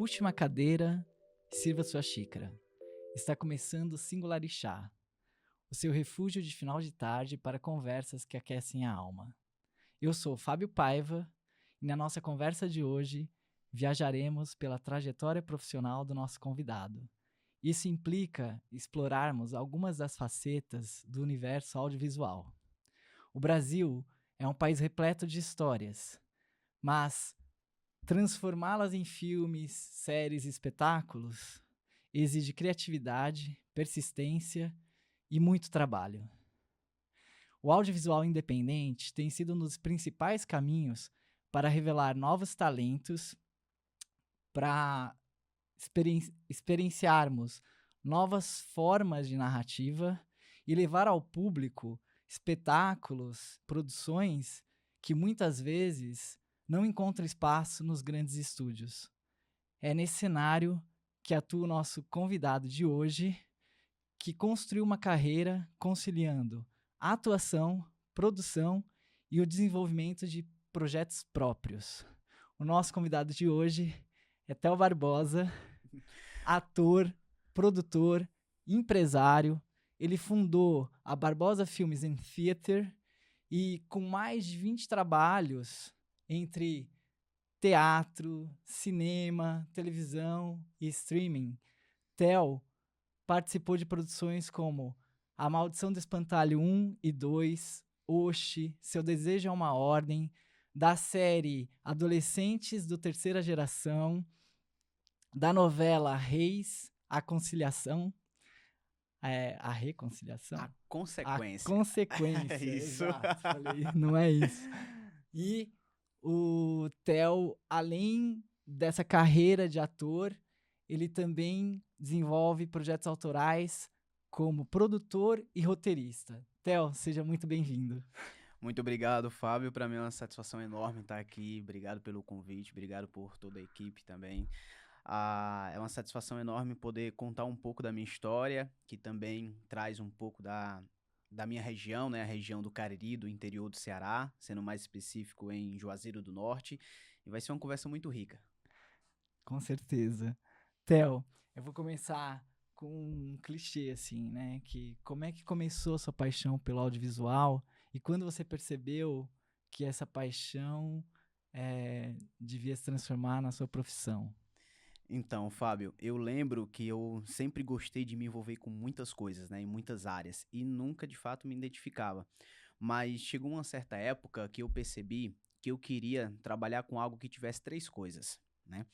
Puxe uma cadeira e sirva sua xícara. Está começando o Singularixá, o seu refúgio de final de tarde para conversas que aquecem a alma. Eu sou Fábio Paiva e na nossa conversa de hoje viajaremos pela trajetória profissional do nosso convidado. Isso implica explorarmos algumas das facetas do universo audiovisual. O Brasil é um país repleto de histórias, mas transformá-las em filmes, séries e espetáculos exige criatividade, persistência e muito trabalho. O audiovisual independente tem sido um dos principais caminhos para revelar novos talentos, para experienciarmos novas formas de narrativa e levar ao público espetáculos, produções que muitas vezes não encontram espaço nos grandes estúdios. É nesse cenário que atua o nosso convidado de hoje, que construiu uma carreira conciliando a atuação, produção e o desenvolvimento de projetos próprios. O nosso convidado de hoje é Theo Barbosa, ator, produtor, empresário. Ele fundou a Barbosa Films and Theatre e com mais de 20 trabalhos entre teatro, cinema, televisão e streaming, Theo participou de produções como A Maldição do Espantalho 1 e 2, Oxi, Seu Desejo é uma Ordem, da série Adolescentes do Terceira Geração, da novela Reis, A Conciliação, a Reconciliação? A A consequência. Consequência, É isso. exato, falei, não é isso. E o Theo, além dessa carreira de ator, ele também desenvolve projetos autorais como produtor e roteirista. Theo, seja muito bem-vindo. Muito obrigado, Fábio. Para mim é uma satisfação enorme estar aqui. Obrigado pelo convite, obrigado por toda a equipe também. É uma satisfação enorme poder contar um pouco da minha história, que também traz um pouco da minha região, né? A região do Cariri, do interior do Ceará, sendo mais específico em Juazeiro do Norte. E vai ser uma conversa muito rica. Com certeza. Theo, eu vou começar com um clichê, assim, né? Que como é que começou a sua paixão pelo audiovisual e quando você percebeu que essa paixão devia se transformar na sua profissão? Então, Fábio, eu lembro que eu sempre gostei de me envolver com muitas coisas, né, em muitas áreas, e nunca de fato me identificava. Mas chegou uma certa época que eu percebi que eu queria trabalhar com algo que tivesse três coisas, né?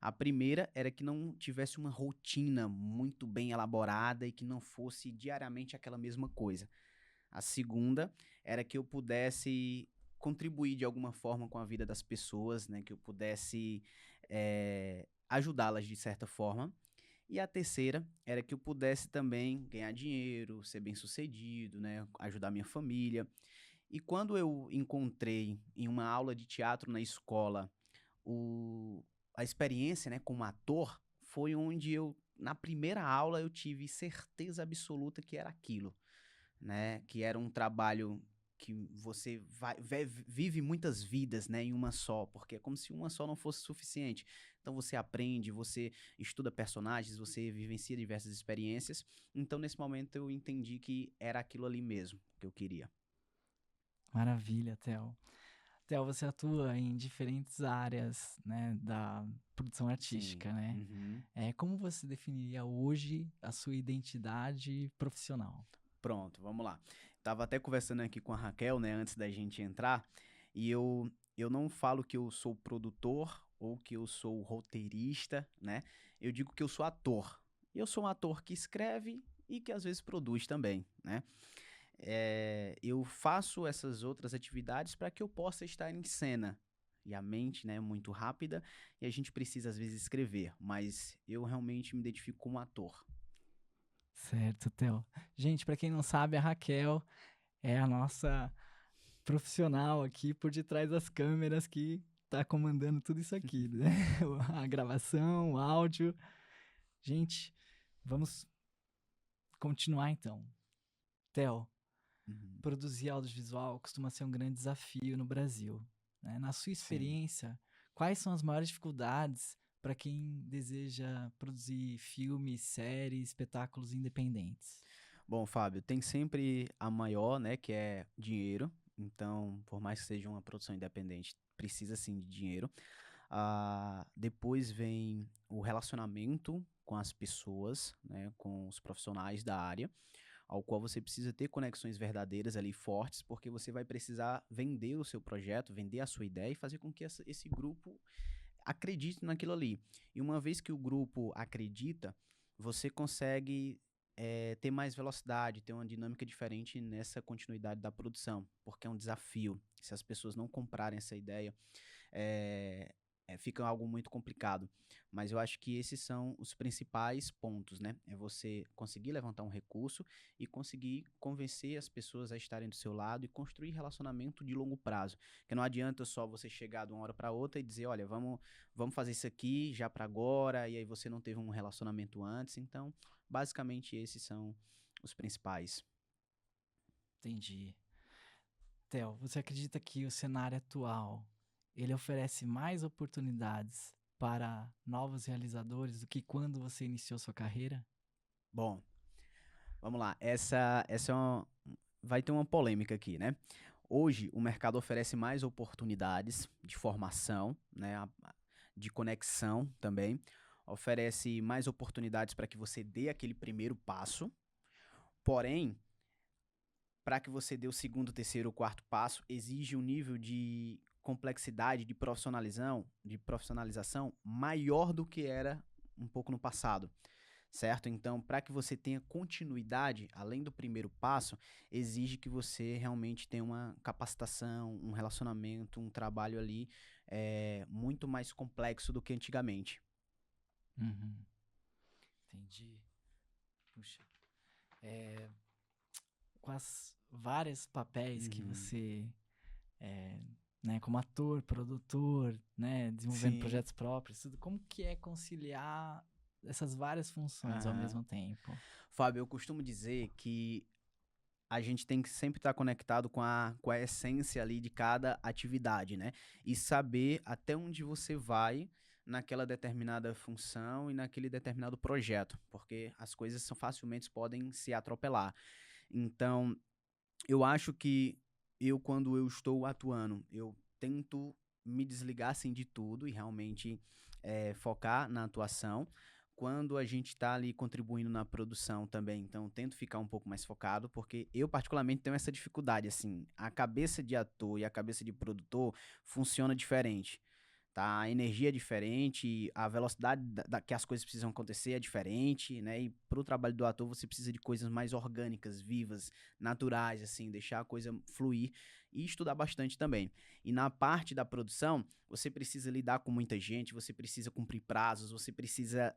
A primeira era que não tivesse uma rotina muito bem elaborada e que não fosse diariamente aquela mesma coisa. A segunda era que eu pudesse contribuir de alguma forma com a vida das pessoas, né? Que eu pudesse ajudá-las de certa forma. E a terceira era que eu pudesse também ganhar dinheiro, ser bem-sucedido, né? Ajudar minha família. E quando eu encontrei em uma aula de teatro na escola a experiência, né, como ator, foi onde na primeira aula, eu tive certeza absoluta que era aquilo, né? Que era um trabalho que você vive muitas vidas, né, em uma só, porque é como se uma só não fosse suficiente. Então você aprende, você estuda personagens, você vivencia diversas experiências. Então nesse momento eu entendi que era aquilo ali mesmo que eu queria. Maravilha, Theo. Theo, você atua em diferentes áreas, né, da produção Sim. artística, né? Uhum. Como você definiria hoje a sua identidade profissional? Pronto, vamos lá. Tava até conversando aqui com a Raquel, né, antes da gente entrar, e eu não falo que eu sou produtor ou que eu sou roteirista, né? Eu digo que eu sou ator. Eu sou um ator que escreve e que às vezes produz também, né? Eu faço essas outras atividades para que eu possa estar em cena. E a mente, né, é muito rápida e a gente precisa às vezes escrever, mas eu realmente me identifico como ator. Certo, Theo. Gente, para quem não sabe, a Raquel é a nossa profissional aqui por detrás das câmeras que tá comandando tudo isso aqui, né? A gravação, o áudio. Gente, vamos continuar então. Theo, Uhum. produzir audiovisual costuma ser um grande desafio no Brasil, né? Na sua Sim. experiência, quais são as maiores dificuldades para quem deseja produzir filmes, séries, espetáculos independentes? Bom, Fábio, tem sempre a maior, né, que é dinheiro. Então, por mais que seja uma produção independente, precisa sim de dinheiro. Depois vem o relacionamento com as pessoas, né, com os profissionais da área, ao qual você precisa ter conexões verdadeiras ali fortes, porque você vai precisar vender o seu projeto, vender a sua ideia e fazer com que esse grupo acredite naquilo ali. E uma vez que o grupo acredita, você consegue ter mais velocidade, ter uma dinâmica diferente nessa continuidade da produção, porque é um desafio. Se as pessoas não comprarem essa ideia, é, fica algo muito complicado. Mas eu acho que esses são os principais pontos, né? É você conseguir levantar um recurso e conseguir convencer as pessoas a estarem do seu lado e construir relacionamento de longo prazo. Porque não adianta só você chegar de uma hora para outra e dizer, olha, vamos fazer isso aqui já para agora, e aí você não teve um relacionamento antes. Então, basicamente, esses são os principais. Entendi. Theo, você acredita que o cenário atual ele oferece mais oportunidades para novos realizadores do que quando você iniciou sua carreira? Bom, vamos lá. Essa vai ter uma polêmica aqui, né? Hoje, o mercado oferece mais oportunidades de formação, né? De conexão também. Oferece mais oportunidades para que você dê aquele primeiro passo. Porém, para que você dê o segundo, terceiro ou quarto passo, exige um nível de complexidade, de profissionalização maior do que era um pouco no passado, certo? Então, para que você tenha continuidade, além do primeiro passo, exige que você realmente tenha uma capacitação, um relacionamento, um trabalho ali muito mais complexo do que antigamente. Uhum, entendi. Puxa, com as vários papéis que Uhum. você, é, né, como ator, produtor, né, desenvolvendo Sim. projetos próprios, tudo, como que é conciliar essas várias funções ao Aham. mesmo tempo? Fábio, eu costumo dizer que a gente tem que sempre estar conectado com a essência ali de cada atividade, né? E saber até onde você vai naquela determinada função e naquele determinado projeto, porque as coisas facilmente podem se atropelar. Então, eu acho que quando eu estou atuando, eu tento me desligar assim de tudo e realmente focar na atuação. Quando a gente está ali contribuindo na produção também, então eu tento ficar um pouco mais focado, porque eu particularmente tenho essa dificuldade, assim, a cabeça de ator e a cabeça de produtor funciona diferente. Tá? A energia é diferente, a velocidade que as coisas precisam acontecer é diferente, né? E pro trabalho do ator você precisa de coisas mais orgânicas, vivas, naturais, assim, deixar a coisa fluir e estudar bastante também. E na parte da produção, você precisa lidar com muita gente, você precisa cumprir prazos, você precisa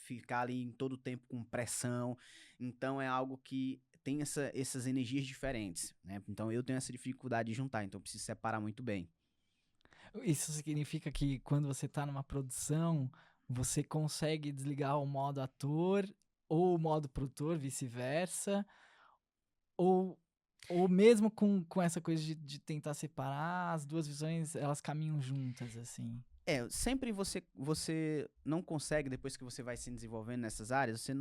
ficar ali em todo o tempo com pressão. Então é algo que tem essas energias diferentes, né? Então eu tenho essa dificuldade de juntar, então eu preciso separar muito bem. Isso significa que quando você está numa produção, você consegue desligar o modo ator ou o modo produtor, vice-versa, ou, ou mesmo com essa coisa de tentar separar, as duas visões, elas caminham juntas, assim. Sempre você não consegue, depois que você vai se desenvolvendo nessas áreas, você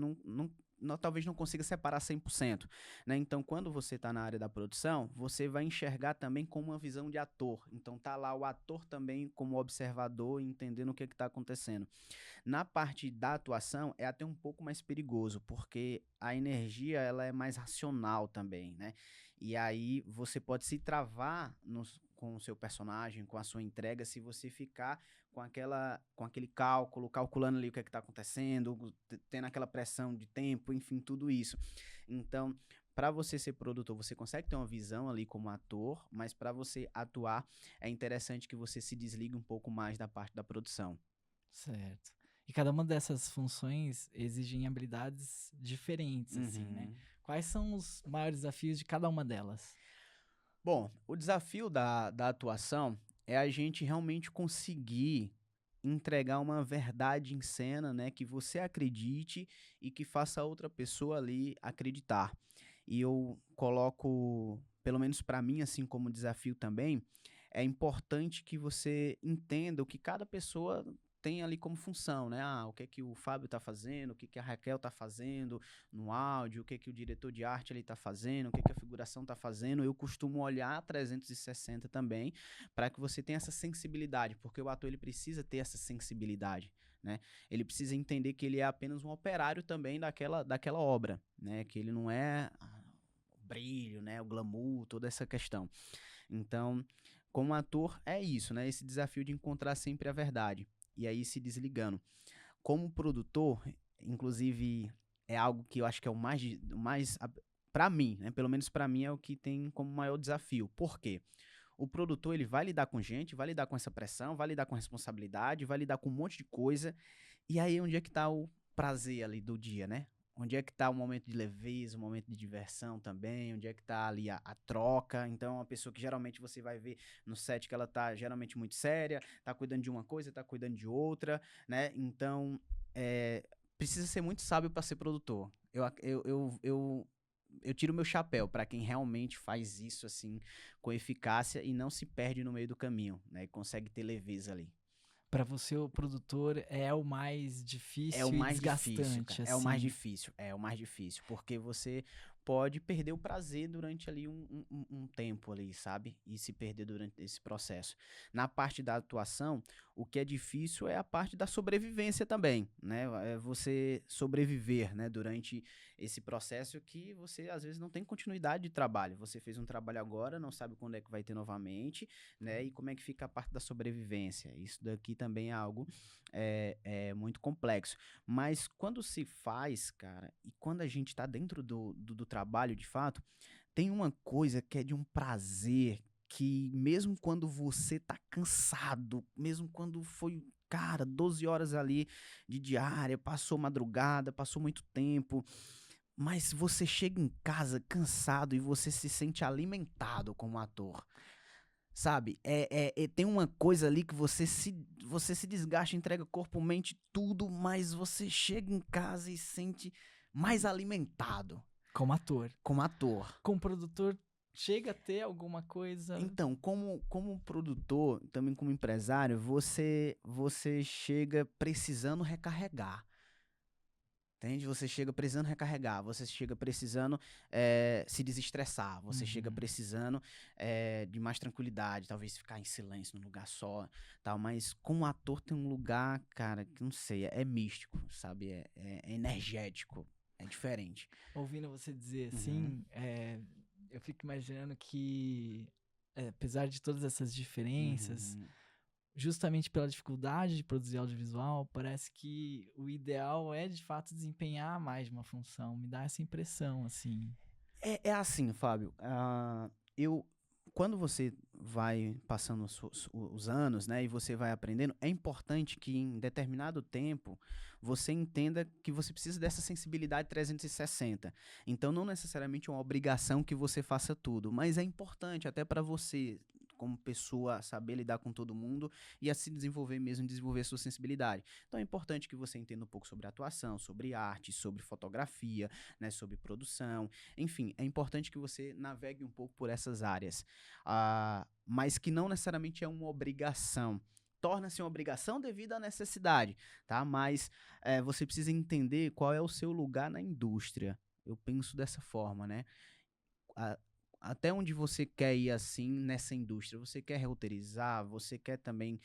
talvez não consiga separar 100%, né? Então, quando você está na área da produção, você vai enxergar também com uma visão de ator. Então, tá lá o ator também como observador, entendendo o que está acontecendo. Na parte da atuação, é até um pouco mais perigoso, porque a energia ela é mais racional também, né? E aí você pode se travar com o seu personagem, com a sua entrega, se você ficar com aquele cálculo, calculando ali o que é que está acontecendo, tendo aquela pressão de tempo, enfim, tudo isso. Então, para você ser produtor, você consegue ter uma visão ali como ator, mas para você atuar, é interessante que você se desligue um pouco mais da parte da produção. Certo. E cada uma dessas funções exigem habilidades diferentes, assim, né? Uhum. Quais são os maiores desafios de cada uma delas? Bom, o desafio da atuação é a gente realmente conseguir entregar uma verdade em cena, né, que você acredite e que faça a outra pessoa ali acreditar. E eu coloco, pelo menos para mim, assim como desafio também, é importante que você entenda o que cada pessoa tem ali como função, né? O que é que o Fábio tá fazendo, o que é que a Raquel tá fazendo no áudio, o que é que o diretor de arte ali tá fazendo, o que é que a figuração tá fazendo. Eu costumo olhar 360 também, para que você tenha essa sensibilidade, porque o ator ele precisa ter essa sensibilidade, né? Ele precisa entender que ele é apenas um operário também daquela obra, né? Que ele não é o brilho, né? O glamour, toda essa questão. Então, como ator, é isso, né? Esse desafio de encontrar sempre a verdade. E aí se desligando. Como produtor, inclusive, é algo que eu acho que é o mais para mim, né? Pelo menos para mim é o que tem como maior desafio. Por quê? O produtor, ele vai lidar com gente, vai lidar com essa pressão, vai lidar com responsabilidade, vai lidar com um monte de coisa. E aí, onde é que tá o prazer ali do dia, né? Onde é que tá o momento de leveza, o momento de diversão também? Onde é que tá ali a troca? Então, uma pessoa que geralmente você vai ver no set que ela tá geralmente muito séria, tá cuidando de uma coisa, tá cuidando de outra, né? Então, precisa ser muito sábio para ser produtor. Eu tiro meu chapéu para quem realmente faz isso assim com eficácia e não se perde no meio do caminho, né? E consegue ter leveza ali. Para você, o produtor é o mais É o difícil e mais difícil, cara. desgastante, É o mais assim. difícil. É o mais difícil. Porque você pode perder o prazer durante ali um tempo ali, sabe? E se perder durante esse processo. Na parte da atuação, o que é difícil é a parte da sobrevivência também, né? É você sobreviver, né? Durante esse processo que você, às vezes, não tem continuidade de trabalho. Você fez um trabalho agora, não sabe quando é que vai ter novamente, né? E como é que fica a parte da sobrevivência. Isso daqui também é algo é muito complexo. Mas quando se faz, cara, e quando a gente tá dentro do trabalho de fato, tem uma coisa que é de um prazer que mesmo quando você tá cansado, mesmo quando foi, cara, 12 horas ali de diária, passou madrugada, passou muito tempo, mas você chega em casa cansado e você se sente alimentado como ator. Sabe? Tem uma coisa ali que você se desgasta, entrega corpo, mente, tudo, mas você chega em casa e sente mais alimentado Como ator. como ator. Como produtor, chega a ter alguma coisa... Então, como produtor, também como empresário, você chega precisando recarregar. Entende? Você chega precisando recarregar, você chega precisando se desestressar, você chega Uhum. precisando de mais tranquilidade, talvez ficar em silêncio num lugar só, tal. Mas como ator tem um lugar, cara, que não sei, é místico, sabe? É energético, é diferente. Ouvindo você dizer Uhum, assim, eu fico imaginando que, apesar de todas essas diferenças, uhum. justamente pela dificuldade de produzir audiovisual, parece que o ideal é de fato desempenhar mais de uma função. Me dá essa impressão, assim. É assim, Fábio. Quando você vai passando os anos, né, e você vai aprendendo, é importante que em determinado tempo você entenda que você precisa dessa sensibilidade 360. Então, não necessariamente é uma obrigação que você faça tudo, mas é importante até para você, como pessoa, saber lidar com todo mundo e a se desenvolver mesmo, desenvolver sua sensibilidade. Então, é importante que você entenda um pouco sobre atuação, sobre arte, sobre fotografia, né, sobre produção. Enfim, é importante que você navegue um pouco por essas áreas, mas que não necessariamente é uma obrigação. Torna-se uma obrigação devido à necessidade, tá? Mas você precisa entender qual é o seu lugar na indústria. Eu penso dessa forma, né? A- Até onde você quer ir assim nessa indústria? Você quer roteirizar? Você quer também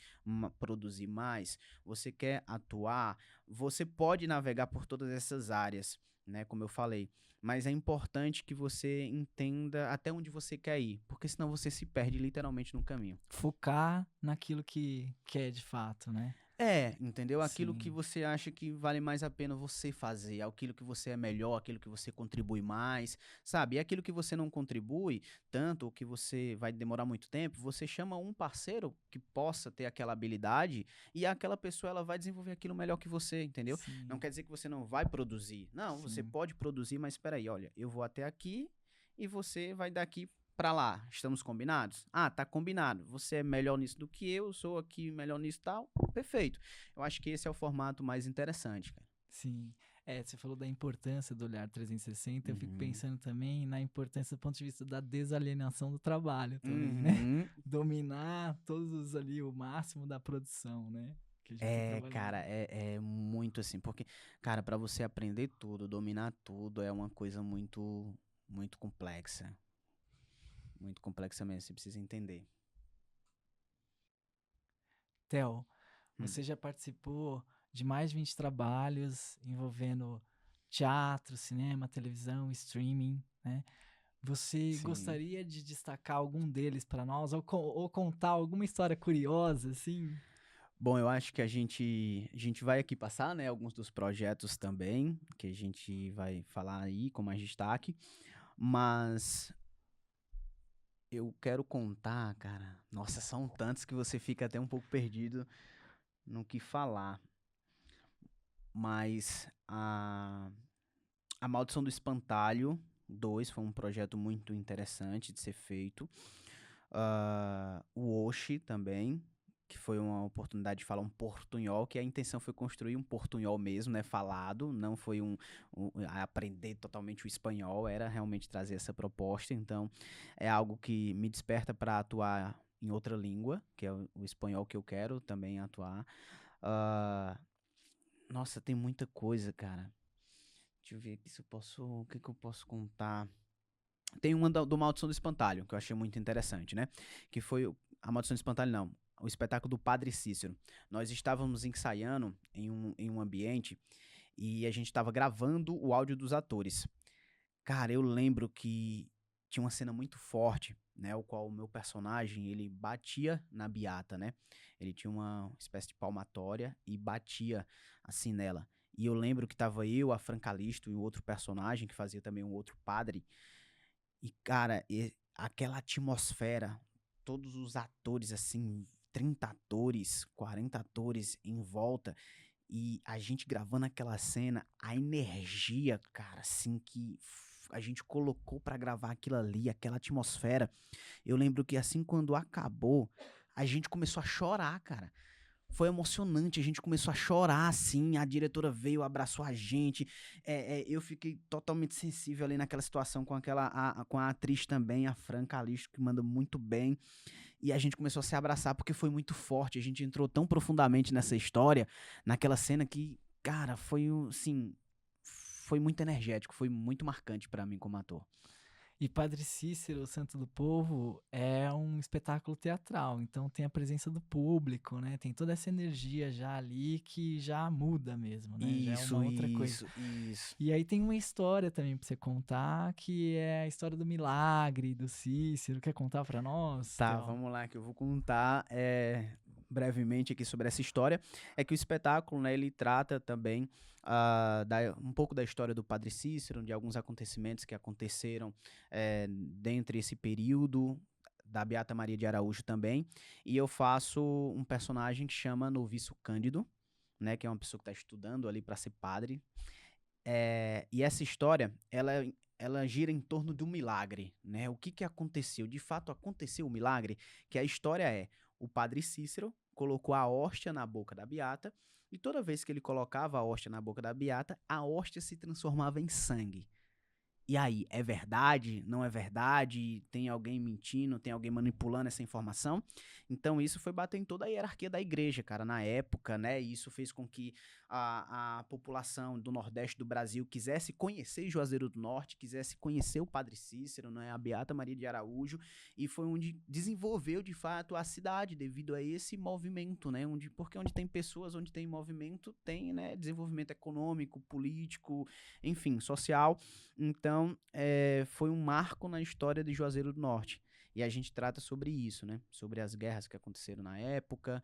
produzir mais? Você quer atuar? Você pode navegar por todas essas áreas, né? Como eu falei. Mas é importante que você entenda até onde você quer ir, porque senão você se perde literalmente no caminho. Focar naquilo que quer de fato, né? Entendeu? Aquilo que Sim. você acha que vale mais a pena você fazer, aquilo que você é melhor, aquilo que você contribui mais, sabe? E aquilo que você não contribui tanto, ou que você vai demorar muito tempo, você chama um parceiro que possa ter aquela habilidade e aquela pessoa ela vai desenvolver aquilo melhor que você, entendeu? Não Sim, quer dizer que você não vai produzir. Não, você sim. pode produzir, mas espera aí, olha, eu vou até aqui e você vai daqui pra lá. Estamos combinados? Ah, tá combinado. Você é melhor nisso do que eu sou aqui melhor nisso e tal. Perfeito. Eu acho que esse é o formato mais interessante, cara. Sim. Você falou da importância do olhar 360, eu fico Uhum. pensando também na importância do ponto de vista da desalienação do trabalho também, né? Uhum. Dominar todos ali o máximo da produção, né? que a gente tá Cara, trabalhando. é muito assim, porque, cara, pra você aprender tudo, dominar tudo, é uma coisa muito complexa mesmo, você precisa entender. Theo, Hum, você já participou de mais de 20 trabalhos envolvendo teatro, cinema, televisão, streaming, né? Você sim. gostaria de destacar algum deles para nós ou contar alguma história curiosa, assim? Bom, eu acho que a gente vai aqui passar, né, alguns dos projetos também, que a gente vai falar aí com mais destaque, mas eu quero contar, cara. Nossa, são tantos que você fica até um pouco perdido no que falar. Mas a Maldição do Espantalho 2 foi um projeto muito interessante de ser feito. O Oshi também, que foi uma oportunidade de falar um portunhol, que a intenção foi construir um portunhol mesmo, né, falado, não foi aprender totalmente o espanhol, era realmente trazer essa proposta, então é algo que me desperta para atuar em outra língua, que é o espanhol que eu quero também atuar. Ah, nossa, tem muita coisa, cara. Deixa eu ver aqui se eu posso, o que que eu posso contar. Tem uma do Maldição do Espantalho, que eu achei muito interessante, né? Que foi a Maldição do Espantalho, não. O espetáculo do Padre Cícero. Nós estávamos ensaiando em um ambiente e a gente estava gravando o áudio dos atores. Cara, eu lembro que tinha uma cena muito forte, né? O qual o meu personagem, ele batia na beata, né? Ele tinha uma espécie de palmatória e batia assim nela. E eu lembro que tava eu, a Francalisto e o outro personagem que fazia também um outro padre. E, cara, aquela atmosfera, todos os atores, assim, 30 atores, 40 atores em volta, e a gente gravando aquela cena, a energia, cara, assim, que a gente colocou pra gravar aquilo ali, aquela atmosfera. Eu lembro que assim, quando acabou, a gente começou a chorar, cara. Foi emocionante, a gente começou a chorar, assim, a diretora veio, abraçou a gente, eu fiquei totalmente sensível ali naquela situação com com a atriz também, a Fran Calixto, que manda muito bem, e a gente começou a se abraçar porque foi muito forte, a gente entrou tão profundamente nessa história, naquela cena que, cara, assim, foi muito energético, foi muito marcante pra mim como ator. E Padre Cícero, o Santo do Povo, é um espetáculo teatral, então tem a presença do público, né? Tem toda essa energia já ali que já muda mesmo, né? Já é uma Isso, outra coisa. isso, isso. E aí tem uma história também pra você contar, que é a história do milagre do Cícero. Quer contar pra nós, Tá, Theo? vamos lá, que eu vou contar brevemente aqui sobre essa história. É que o espetáculo, né, ele trata também um pouco da história do Padre Cícero, de alguns acontecimentos que aconteceram dentre esse período, da Beata Maria de Araújo também. E eu faço um personagem que chama Noviço Cândido, né, que é uma pessoa que está estudando ali para ser padre. E essa história, ela gira em torno de um milagre, né? O que que aconteceu? De fato, aconteceu o milagre, que a história o padre Cícero colocou a hóstia na boca da beata, e toda vez que ele colocava a hóstia na boca da beata, a hóstia se transformava em sangue. E aí, é verdade? Não é verdade? Tem alguém mentindo? Tem alguém manipulando essa informação? Então, isso foi bater em toda a hierarquia da igreja, cara, na época, né? E isso fez com que a população do Nordeste do Brasil quisesse conhecer Juazeiro do Norte, quisesse conhecer o Padre Cícero, né? A Beata Maria de Araújo, e foi onde desenvolveu, de fato, a cidade, devido a esse movimento, né? Porque onde tem pessoas, onde tem movimento, tem, né, desenvolvimento econômico, político, enfim, social. Então, foi um marco na história de Juazeiro do Norte. E a gente trata sobre isso, né? Sobre as guerras que aconteceram na época.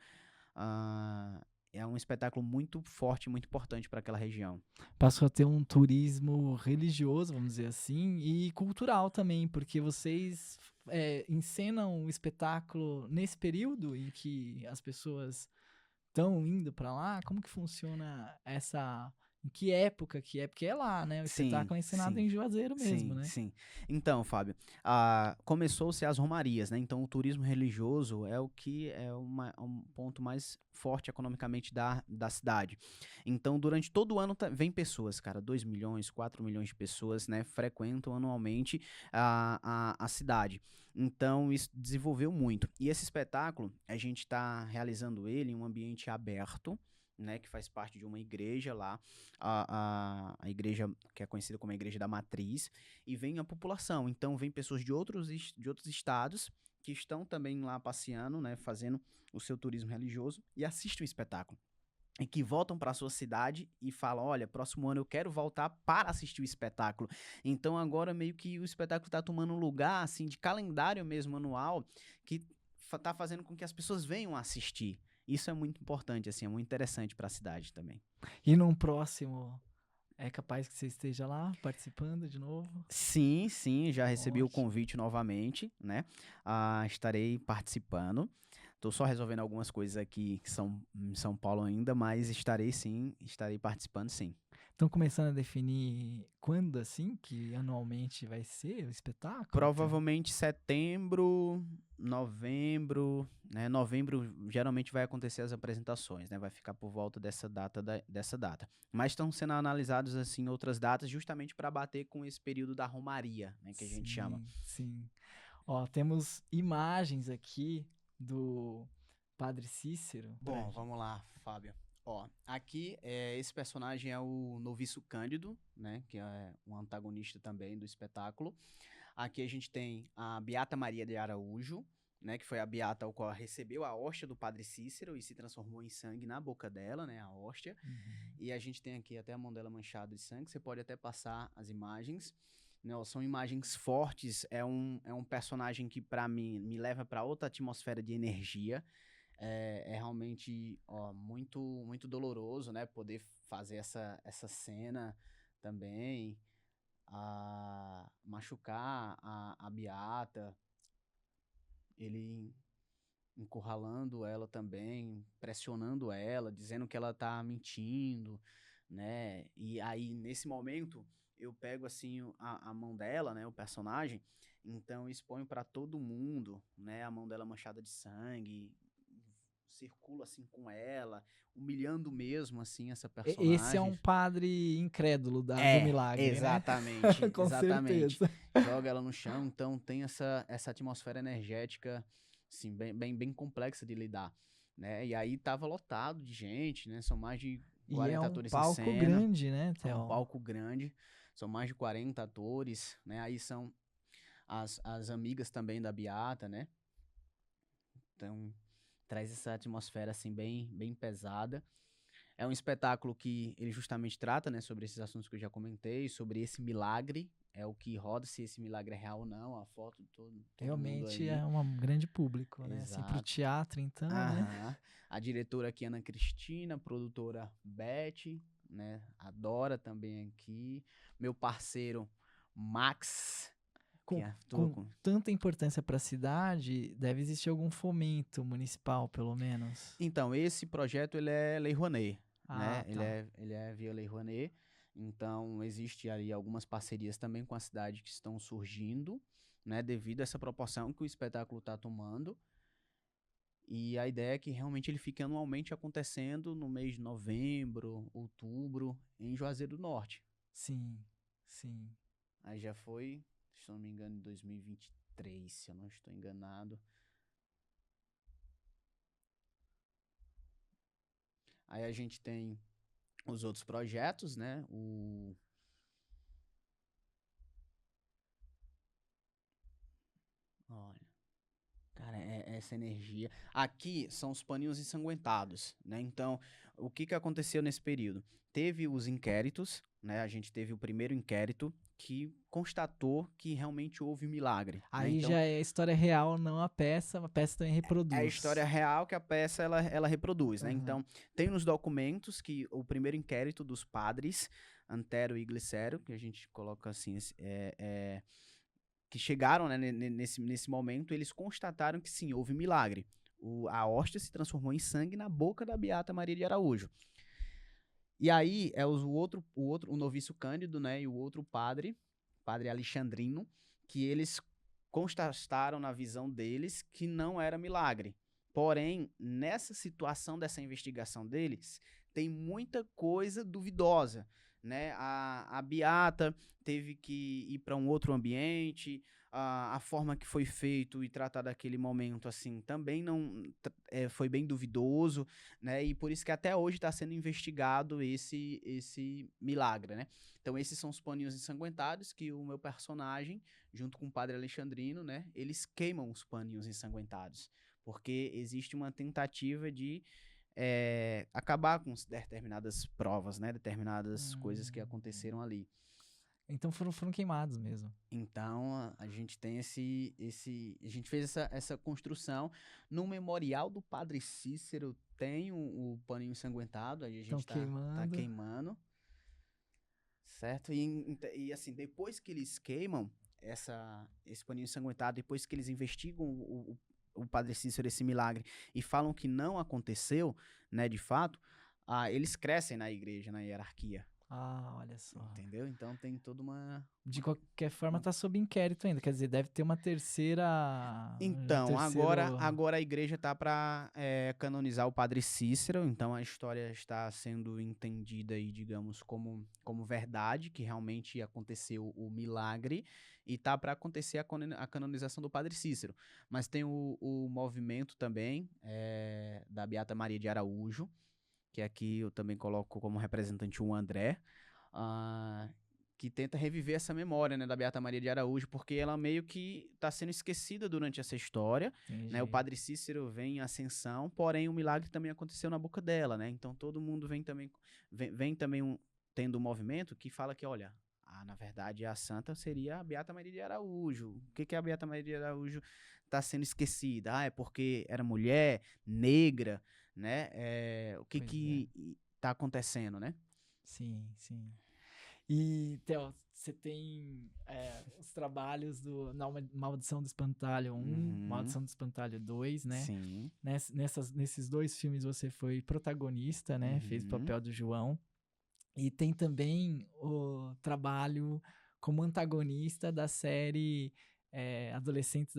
É um espetáculo muito forte, muito importante para aquela região. Passou a ter um turismo religioso, vamos dizer assim, e cultural também, porque vocês encenam o espetáculo nesse período em que as pessoas estão indo para lá. Como que funciona em que época que é, porque é lá, né? O Sim, espetáculo é encenado sim. em Juazeiro mesmo, Sim, né? sim. Então, Fábio, começou-se as romarias, né? Então, o turismo religioso é o que é um ponto mais forte economicamente da cidade. Então, durante todo o ano vem pessoas, cara, 2 milhões, 4 milhões de pessoas, né? Frequentam anualmente a cidade. Então, isso desenvolveu muito. E esse espetáculo, a gente está realizando ele em um ambiente aberto, né, que faz parte de uma igreja lá, a igreja que é conhecida como a Igreja da Matriz, e vem a população. Então, vem pessoas de outros estados que estão também lá passeando, né, fazendo o seu turismo religioso e assistem o espetáculo. E que voltam para a sua cidade e falam: olha, próximo ano eu quero voltar para assistir o espetáculo. Então, agora meio que o espetáculo está tomando um lugar, assim, de calendário mesmo anual, que está fazendo com que as pessoas venham assistir. Isso é muito importante, assim, é muito interessante para a cidade também. E num próximo, é capaz que você esteja lá participando de novo? Sim, sim, já recebi o Ótimo. convite novamente, né? Estarei participando. Tô só resolvendo algumas coisas aqui que são em São Paulo ainda, mas estarei participando sim. Estão começando a definir quando, assim, que anualmente vai ser o espetáculo? Provavelmente setembro, novembro, né? Novembro geralmente vai acontecer as apresentações, né? Vai ficar por volta dessa data. Mas estão sendo analisados assim outras datas justamente para bater com esse período da romaria, né? Que a gente chama. Sim, sim. Ó, temos imagens aqui do Padre Cícero. Bom, vamos lá, Fábio. Ó, aqui esse personagem é o Noviço Cândido, né? Que é um antagonista também do espetáculo. Aqui a gente tem a Beata Maria de Araújo, né, que foi a beata ao qual recebeu a hóstia do Padre Cícero e se transformou em sangue na boca dela, né, a hóstia. Uhum. E a gente tem aqui até a mão dela manchada de sangue, você pode até passar as imagens. Não, são imagens fortes, é um personagem que para mim me leva para outra atmosfera de energia. É realmente muito doloroso, né, poder fazer essa cena também, machucar a beata, ele encurralando ela também, pressionando ela, dizendo que ela tá mentindo, né? E aí, nesse momento, eu pego assim a mão dela, né, o personagem, então eu exponho para todo mundo, né, a mão dela manchada de sangue, circula assim com ela, humilhando mesmo assim essa Esse é um personagem. padre incrédulo do milagre, né? Exatamente, Com exatamente. certeza. Joga ela no chão, então tem essa atmosfera energética, assim, bem complexa de lidar, né? E aí tava lotado de gente, né? São mais de E é 40 um atores em palco cena, grande, né, é um Theo? palco grande, são mais de 40 atores, né? Aí são as amigas também da Beata, né? Então traz essa atmosfera, assim, bem pesada. É um espetáculo que ele justamente trata, né, sobre esses assuntos que eu já comentei, sobre esse milagre, é o que roda, se esse milagre é real ou não, a foto de todo mundo Realmente é aí. um grande público, né? Assim, pro Exato. teatro, então, né? Aham. A diretora aqui, Ana Cristina, a produtora Beth, né, adora também aqui. Meu parceiro, Max, que Com, atua com com... tanta importância para a cidade, deve existir algum fomento municipal, pelo menos. Então, esse projeto, ele é Lei Rouanet, né? Ah, tá. Ele é via Lei Rouanet. Então, existe ali algumas parcerias também com a cidade que estão surgindo, né? Devido a essa proporção que o espetáculo está tomando. E a ideia é que realmente ele fique anualmente acontecendo no mês de novembro, outubro, em Juazeiro do Norte. Sim, sim. Aí já foi, se não me engano, em 2023, se eu não estou enganado. Aí a gente tem os outros projetos, né? Olha, cara, essa energia. Aqui são os paninhos ensanguentados, né? Então, o que aconteceu nesse período? Teve os inquéritos, né? A gente teve o primeiro inquérito que constatou que realmente houve um milagre, né? Aí Então, já é história real, não a peça também é a história reproduz. real que a peça ela reproduz, né? Aham. Então, tem nos documentos que o primeiro inquérito dos padres, Antero e Glicério, que a gente coloca assim, que chegaram, né, nesse momento, eles constataram que sim, houve milagre. A hóstia se transformou em sangue na boca da Beata Maria de Araújo. E aí, o noviço Cândido, né, e o outro padre Alexandrino, que eles constataram na visão deles que não era milagre. Porém, nessa situação dessa investigação deles, tem muita coisa duvidosa, né? A Beata teve que ir para um outro ambiente, a forma que foi feito e tratado aquele momento, assim, também não foi bem duvidoso, né? E por isso que até hoje está sendo investigado esse milagre, né? Então esses são os paninhos ensanguentados que o meu personagem, junto com o padre Alexandrino, né? Eles queimam os paninhos ensanguentados, porque existe uma tentativa de acabar com determinadas provas, né? Determinadas coisas que aconteceram ali. Então foram queimados mesmo. Então, a gente tem a gente fez essa construção. No memorial do Padre Cícero tem o paninho ensanguentado, aí a Estão gente tá queimando. queimando, certo? E assim, depois que eles queimam esse paninho ensanguentado, depois que eles investigam o Padre Cícero, esse milagre, e falam que não aconteceu, né, de fato, eles crescem na igreja, na hierarquia, Olha só. entendeu? Então tem toda uma... De qualquer forma, tá sob inquérito ainda. Quer dizer, deve ter uma terceira. Então, Terceiro. agora a igreja está para canonizar o Padre Cícero, então a história está sendo entendida aí, digamos, como verdade, que realmente aconteceu o milagre, e está para acontecer a canonização do Padre Cícero. Mas tem o movimento também da Beata Maria de Araújo, que aqui eu também coloco como representante o André, ah, que tenta reviver essa memória, né, da Beata Maria de Araújo, porque ela meio que está sendo esquecida durante essa história, né? O Entendi. Padre Cícero vem em ascensão, porém o milagre também aconteceu na boca dela, né? Então todo mundo vem também tendo um movimento que fala que, olha, na verdade a santa seria a Beata Maria de Araújo. O que a Beata Maria de Araújo está sendo esquecida? É porque era mulher, negra, né? O que Pois é. que tá acontecendo, né? Sim, sim. E, Theo, você tem os trabalhos do Maldição do Espantalho 1, Uhum, Maldição do Espantalho 2, né? sim. Nesses dois filmes você foi protagonista, né? Fez o Uhum. papel do João. E tem também o trabalho como antagonista da série Adolescentes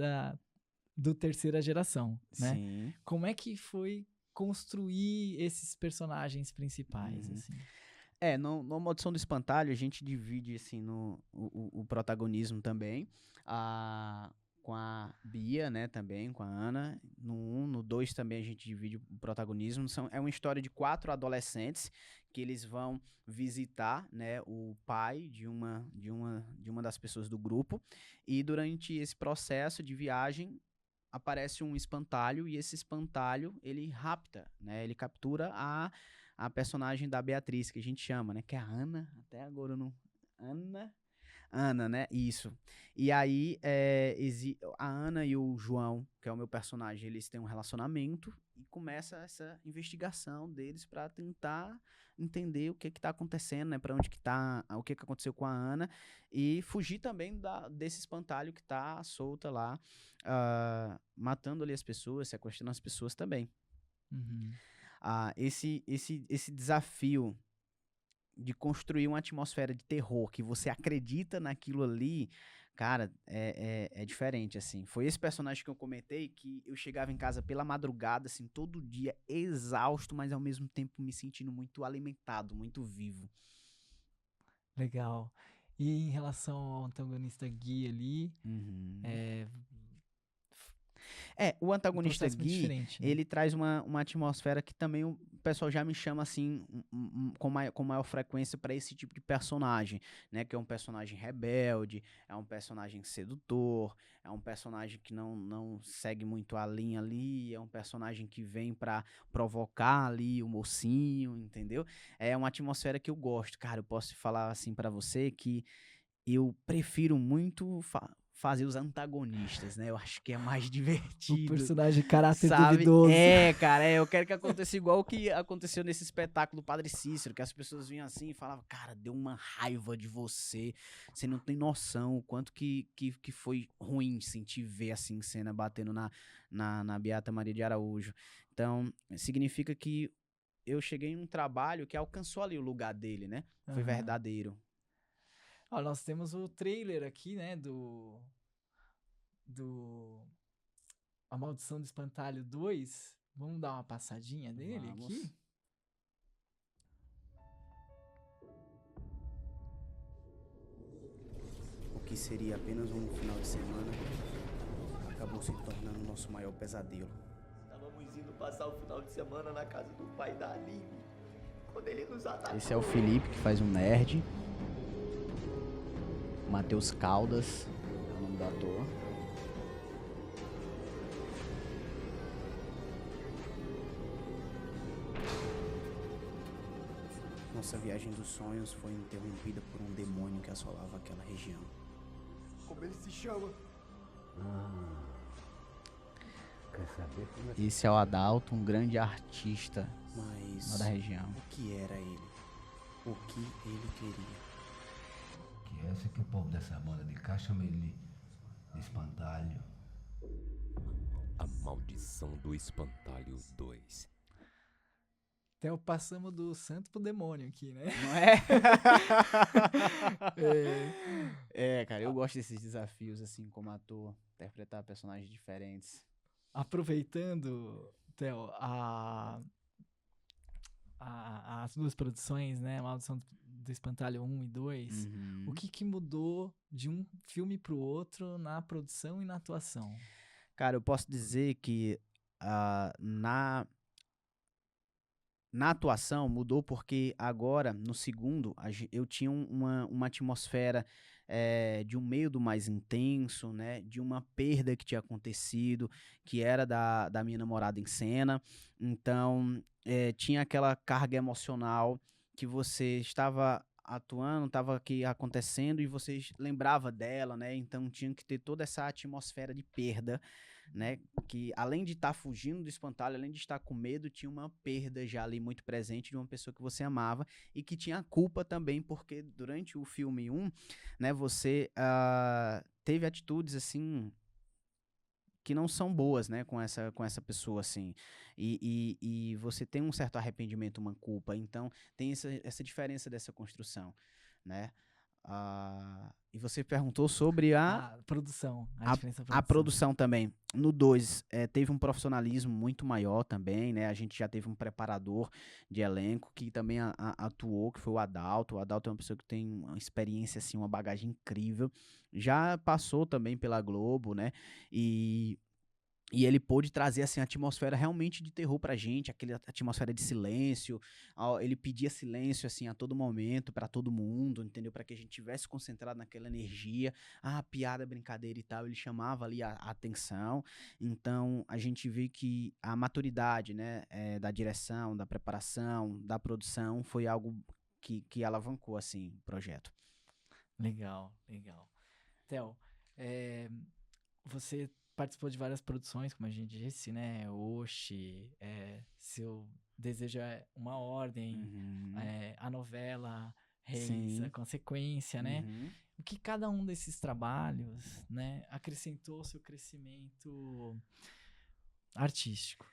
do Terceira Geração, né? Sim. Como é que foi construir esses personagens principais, Uhum. assim? No Maldição do Espantalho, a gente divide, assim, o protagonismo também, a, com a Bia, né, também, com a Ana. No 1, no 2 também a gente divide o protagonismo. É uma história de 4 adolescentes que eles vão visitar, né, o pai de uma das pessoas do grupo, e durante esse processo de viagem aparece um espantalho, e esse espantalho, ele rapta, né, ele captura a personagem da Beatriz, que a gente chama, né? Que é a Ana, até agora eu não... Ana, né? Isso. E aí, a Ana e o João, que é o meu personagem, eles têm um relacionamento e começa essa investigação deles para tentar entender o que tá acontecendo, né? Para onde que tá, o que aconteceu com a Ana, e fugir também desse espantalho que tá solta lá, matando ali as pessoas, sequestrando as pessoas também. Uhum. Esse desafio de construir uma atmosfera de terror, que você acredita naquilo ali, cara, é diferente, assim. Foi esse personagem que eu comentei, que eu chegava em casa pela madrugada, assim, todo dia, exausto, mas ao mesmo tempo me sentindo muito alimentado, muito vivo. Legal. E em relação ao antagonista Gui ali, Uhum. é O um antagonista processo muito Gui, diferente, né? ele traz uma atmosfera que também o pessoal já me chama assim, com maior frequência para esse tipo de personagem, né? Que é um personagem rebelde, é um personagem sedutor, é um personagem que não segue muito a linha ali, é um personagem que vem para provocar ali o mocinho, entendeu? É uma atmosfera que eu gosto. Cara, eu posso falar assim para você que eu prefiro muito fazer os antagonistas, né? Eu acho que é mais O divertido, personagem de caráter sabe? duvidoso. Cara, eu quero que aconteça igual o que aconteceu nesse espetáculo do Padre Cícero, que as pessoas vinham assim e falavam, cara, deu uma raiva de você, você não tem noção o quanto que foi ruim sentir ver assim cena batendo na Beata Maria de Araújo. Então, significa que eu cheguei em um trabalho que alcançou ali o lugar dele, né? Foi Aham. verdadeiro. Ó, nós temos o trailer aqui, né, do A Maldição do Espantalho 2. Vamos dar uma passadinha dele Vamos. aqui? O que seria apenas um final de semana acabou se tornando nosso maior pesadelo. Estávamos indo passar o final de semana na casa do pai da Aline, quando ele nos atacou. Esse é o Felipe, que faz um nerd. Matheus Caldas, é o nome do ator. Nossa viagem dos sonhos foi interrompida por um demônio que assolava aquela região. Como ele se chama? Quer saber como é Esse é o Adalto, um grande artista lá da Mas região. O que era ele? O que ele queria? que é essa que o povo dessa banda de cá chama ele de espantalho? A Maldição do Espantalho 2. Até passamos do santo pro demônio aqui, né? Não é? É, É, cara, eu gosto desses desafios, assim, como ator, interpretar personagens diferentes. aproveitando, Theo, as duas produções, né? Maldição do Espantalho 1 e 2. Uhum. O que mudou de um filme pro outro na produção e na atuação? Cara, eu posso dizer que na atuação mudou porque agora, no segundo, eu tinha uma atmosfera de um medo mais intenso, né? De uma perda que tinha acontecido, que era da minha namorada em cena. Então, tinha aquela carga emocional que você estava atuando, estava aqui acontecendo e você lembrava dela, né? Então, tinha que ter toda essa atmosfera de perda, né? Que além de estar fugindo do espantalho, além de estar com medo, tinha uma perda já ali muito presente de uma pessoa que você amava e que tinha culpa também, porque durante o filme 1, né, você teve atitudes assim que não são boas, né, com essa pessoa, assim, e você tem um certo arrependimento, uma culpa, então tem essa diferença dessa construção, né, e você perguntou sobre A produção, a diferença da a produção também. No 2, teve um profissionalismo muito maior também, né? A gente já teve um preparador de elenco que também atuou, que foi o Adalto. O Adalto é uma pessoa que tem uma experiência, assim, uma bagagem incrível. Já passou também pela Globo, né? E ele pôde trazer, assim, a atmosfera realmente de terror pra gente, aquela atmosfera de silêncio. Ele pedia silêncio, assim, a todo momento, pra todo mundo, entendeu? Pra que a gente tivesse concentrado naquela energia. Piada, brincadeira e tal, ele chamava ali a atenção. Então, a gente vê que a maturidade, né, da direção, da preparação, da produção, foi algo que alavancou, assim, o projeto. Legal, legal. Theo, você participou de várias produções, como a gente disse, né? Oxi, Seu Desejo é uma Ordem, Uhum. a novela Reis, Sim. a Consequência, né? Uhum. O que cada um desses trabalhos, né, acrescentou ao seu crescimento artístico?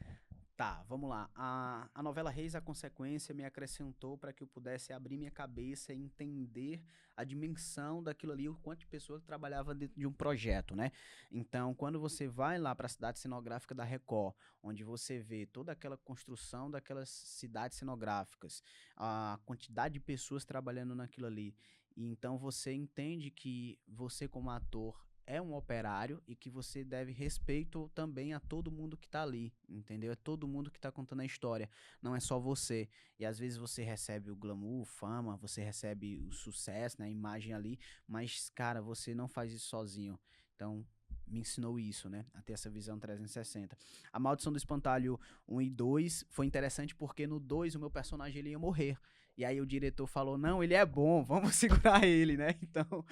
Tá, vamos lá. A novela Reis, a Consequência me acrescentou para que eu pudesse abrir minha cabeça e entender a dimensão daquilo ali, o quanto de pessoa que trabalhava dentro de um projeto, né? Então, quando você vai lá para a cidade cenográfica da Record, onde você vê toda aquela construção daquelas cidades cenográficas, a quantidade de pessoas trabalhando naquilo ali, e então você entende que você, como ator, é um operário e que você deve respeito também a todo mundo que tá ali, entendeu? É todo mundo que tá contando a história, não é só você. E às vezes você recebe o glamour, fama, você recebe o sucesso, né, a imagem ali, mas, cara, você não faz isso sozinho. Então, me ensinou isso, né? A ter essa visão 360. A Maldição do Espantalho 1 e 2 foi interessante porque no 2 o meu personagem ele ia morrer. E aí o diretor falou, não, ele é bom, vamos segurar ele, né? Então,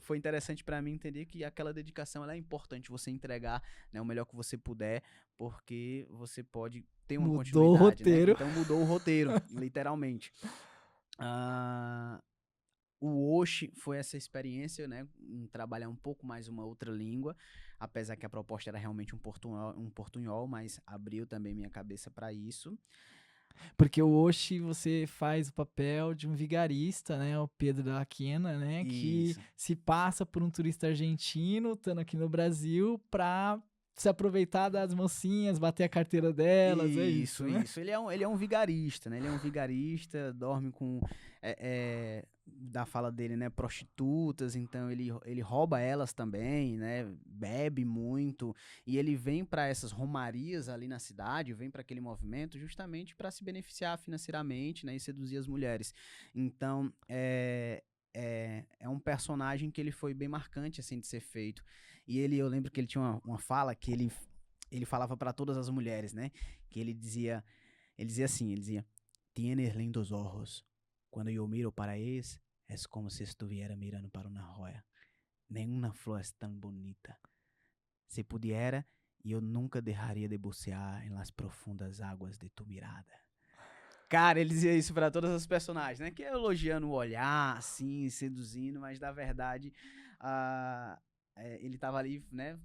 foi interessante pra mim entender que aquela dedicação ela é importante, você entregar, né, o melhor que você puder, porque você pode ter uma Mudou o continuidade, né? roteiro. Então mudou o roteiro, literalmente. O Oshi foi essa experiência, né, em trabalhar um pouco mais uma outra língua, apesar que a proposta era realmente um portunhol, mas abriu também minha cabeça para isso. Porque o Oshi, você faz o papel de um vigarista, né? O Pedro da Aquena, né? Que Isso. se passa por um turista argentino, estando aqui no Brasil, pra se aproveitar das mocinhas, bater a carteira delas, é isso, né? Isso. Ele é um vigarista, né? Ele é um vigarista, dorme com, da fala dele, né? Prostitutas, então ele rouba elas também, né? Bebe muito, e ele vem para essas romarias ali na cidade, vem para aquele movimento justamente para se beneficiar financeiramente, né? E seduzir as mulheres. Então, é um personagem que ele foi bem marcante, assim, de ser feito. E eu lembro que ele tinha uma fala que ele falava para todas as mulheres, né? Que ele dizia assim, tienes lindos ojos. Quando eu miro para eles, é como se estuviera mirando para uma joia. Nenhuma flor é tão bonita. Se pudiera, eu nunca deixaria de bucear em las profundas águas de tu mirada. Cara, ele dizia isso pra todas as personagens, né? Que é elogiando o olhar, assim, seduzindo, mas na verdade ele tava ali, né,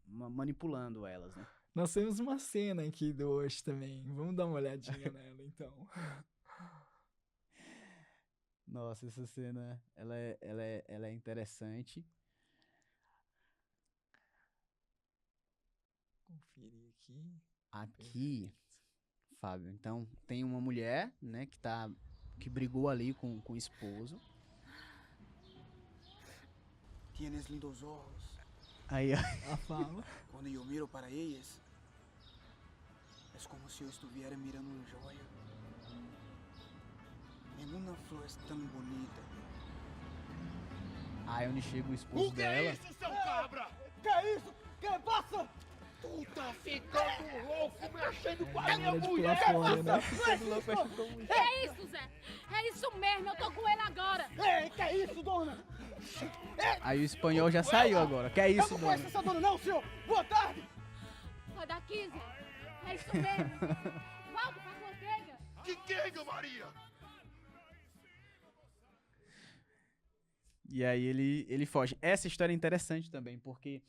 manipulando elas, né? Nós temos uma cena aqui do Oshi também. Vamos dar uma olhadinha nela, então. Nossa, essa cena, ela é interessante. Conferir aqui. Aqui, Fábio, então tem uma mulher, né, que brigou ali com o esposo. Tienes lindos ojos. Aí, A fala. Quando eu miro para eles, é como se eu estivesse mirando uma joia. Nenhuma flor é tão bonita. aí onde chega o esposo dela. isso, seu cabra? Que é isso? Que passa? Tu tá ficando louco mexendo com a É minha hora de mulher! pular fora, né? É isso, Zé. É isso mesmo, eu tô com ele agora. Ei, que é isso, dona? Aí o espanhol já saiu agora. Que é Eu isso, não dona? conheço essa dona não, senhor. Boa tarde. Sai daqui, Zé. É isso mesmo. Volta pra manteiga. Que queiga, Maria? E aí ele foge. Essa história é interessante também, porque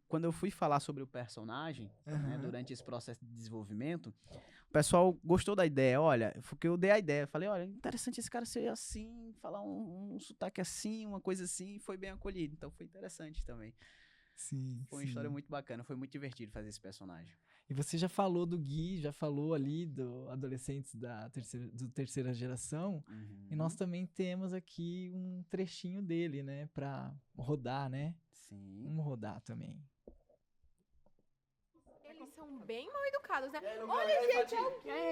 quando eu fui falar sobre o personagem, né, durante esse processo de desenvolvimento, o pessoal gostou da ideia. Olha, porque eu dei a ideia. Falei, olha, interessante esse cara ser assim, falar um sotaque assim, uma coisa assim, e foi bem acolhido. Então foi interessante também. Sim, Foi uma sim. história muito bacana, foi muito divertido fazer esse personagem. E você já falou do Gui, já falou ali do adolescentes do terceira geração. E nós também temos aqui um trechinho dele, né? Pra rodar, né? Sim. Vamos rodar também. Eles são bem mal educados, né? Olha, gente, é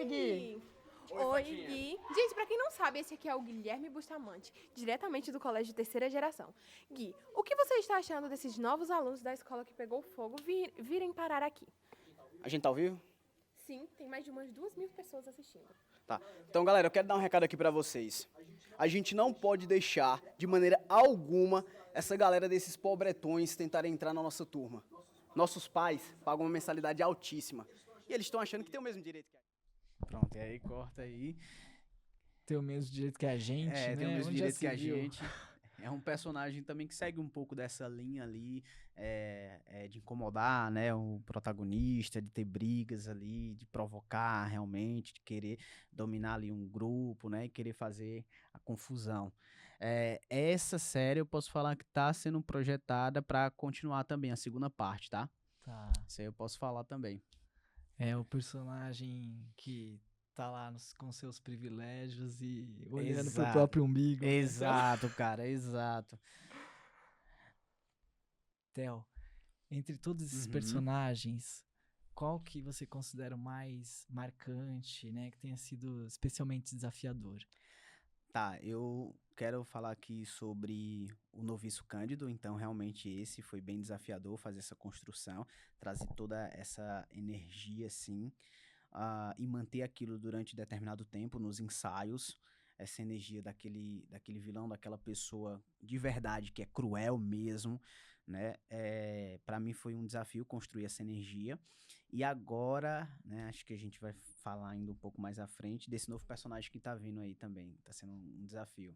o Gui. Oi, Gui. Gente, pra quem não sabe, esse aqui é o Guilherme Bustamante, diretamente do Colégio de Terceira Geração. Gui, o que você está achando desses novos alunos da escola que pegou fogo virem parar aqui? A gente tá ao vivo? Sim, tem mais de umas 2.000 pessoas assistindo. Tá. Então, galera, eu quero dar um recado aqui pra vocês. A gente não pode deixar, de maneira alguma, essa galera desses pobretões tentarem entrar na nossa turma. Nossos pais pagam uma mensalidade altíssima. E eles estão achando que tem o mesmo direito que a gente. Pronto, e aí corta aí. Tem o mesmo direito que a gente, né? Tem o mesmo Onde já direito se que a viu? gente. É um personagem também que segue um pouco dessa linha ali, de incomodar, né, o protagonista, de ter brigas ali, de provocar realmente, de querer dominar ali um grupo, né, e querer fazer a confusão. Essa série eu posso falar que tá sendo projetada para continuar também a segunda parte, tá? Tá. Isso aí eu posso falar também. É o personagem que tá lá com seus privilégios e olhando pro Exato. próprio umbigo. né? Exato, cara, exato. Theo, entre todos esses Uhum. personagens, qual que você considera o mais marcante, né? Que tenha sido especialmente desafiador? Tá, eu quero falar aqui sobre o Noviço Cândido, então realmente esse foi bem desafiador fazer essa construção, trazer toda essa energia assim, e manter aquilo durante determinado tempo nos ensaios, essa energia daquele vilão, daquela pessoa de verdade que é cruel mesmo, né? Para mim foi um desafio construir essa energia. E agora, né, acho que a gente vai falar ainda um pouco mais à frente desse novo personagem que tá vindo aí também. Tá sendo um desafio.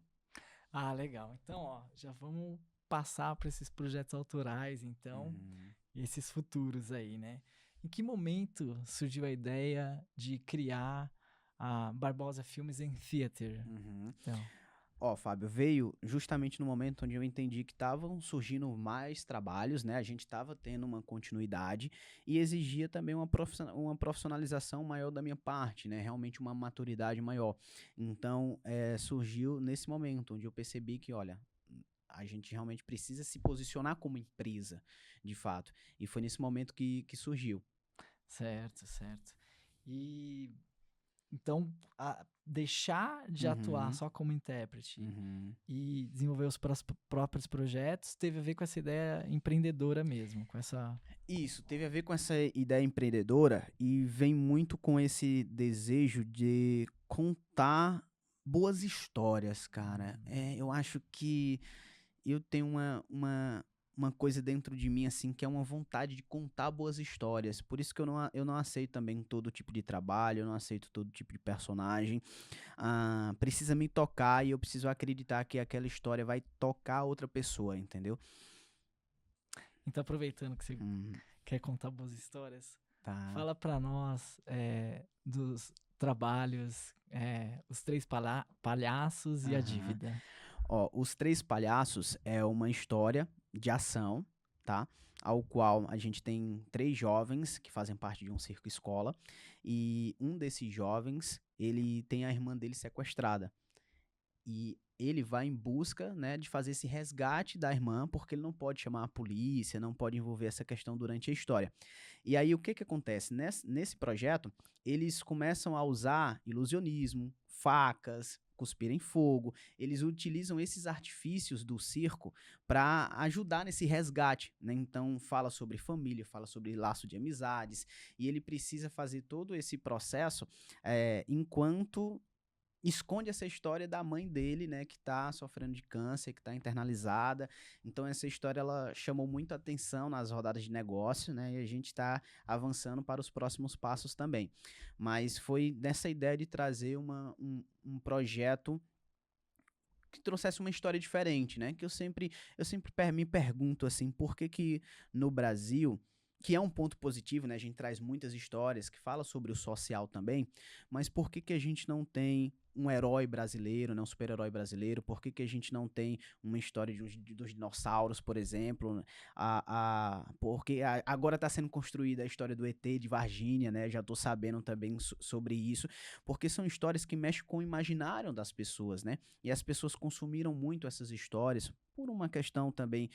Ah, legal. Então, ó, já vamos passar para esses projetos autorais, então, Uhum. e esses futuros aí, né? Em que momento surgiu a ideia de criar a Barbosa Filmes and Theater. Então, Ó, Fábio, veio justamente no momento onde eu entendi que estavam surgindo mais trabalhos, né? A gente estava tendo uma continuidade e exigia também uma profissionalização maior da minha parte, né? Realmente uma maturidade maior. Então, surgiu nesse momento onde eu percebi que, olha, a gente realmente precisa se posicionar como empresa, de fato. E foi nesse momento que surgiu. certo. E então, deixar de atuar só como intérprete e desenvolver os próprios projetos teve a ver com essa ideia empreendedora mesmo, com essa... Isso, teve a ver com essa ideia empreendedora e vem muito com esse desejo de contar boas histórias, cara. Eu acho que eu tenho uma coisa dentro de mim, assim, que é uma vontade de contar boas histórias. Por isso que eu não aceito também todo tipo de trabalho, eu não aceito todo tipo de personagem. Precisa me tocar e eu preciso acreditar que aquela história vai tocar outra pessoa, entendeu? Então, aproveitando que você quer contar boas histórias, Tá. fala pra nós dos trabalhos, Os Três Palhaços e a Dívida. Ó, Os Três Palhaços é uma história de ação, tá? Ao qual a gente tem 3 jovens que fazem parte de um circo escola e um desses jovens, ele tem a irmã dele sequestrada. E ele vai em busca, né, de fazer esse resgate da irmã, porque ele não pode chamar a polícia, não pode envolver essa questão durante a história. E aí o que acontece? Nesse projeto, eles começam a usar ilusionismo, facas, cuspir em fogo. Eles utilizam esses artifícios do circo para ajudar nesse resgate, né? Então fala sobre família, fala sobre laço de amizades, e ele precisa fazer todo esse processo enquanto esconde essa história da mãe dele, né, que tá sofrendo de câncer, que tá internalizada. Então essa história ela chamou muito atenção nas rodadas de negócio, né, e a gente tá avançando para os próximos passos também. Mas foi nessa ideia de trazer um projeto que trouxesse uma história diferente, né, que eu sempre me pergunto assim, por que no Brasil, que é um ponto positivo, né, a gente traz muitas histórias que falam sobre o social também, mas por que a gente não tem um herói brasileiro, né, um super-herói brasileiro? Por que a gente não tem uma história dos dinossauros, por exemplo? Porque agora está sendo construída a história do ET de Varginha, né? Já estou sabendo também sobre isso, porque são histórias que mexem com o imaginário das pessoas, né? E as pessoas consumiram muito essas histórias por uma questão também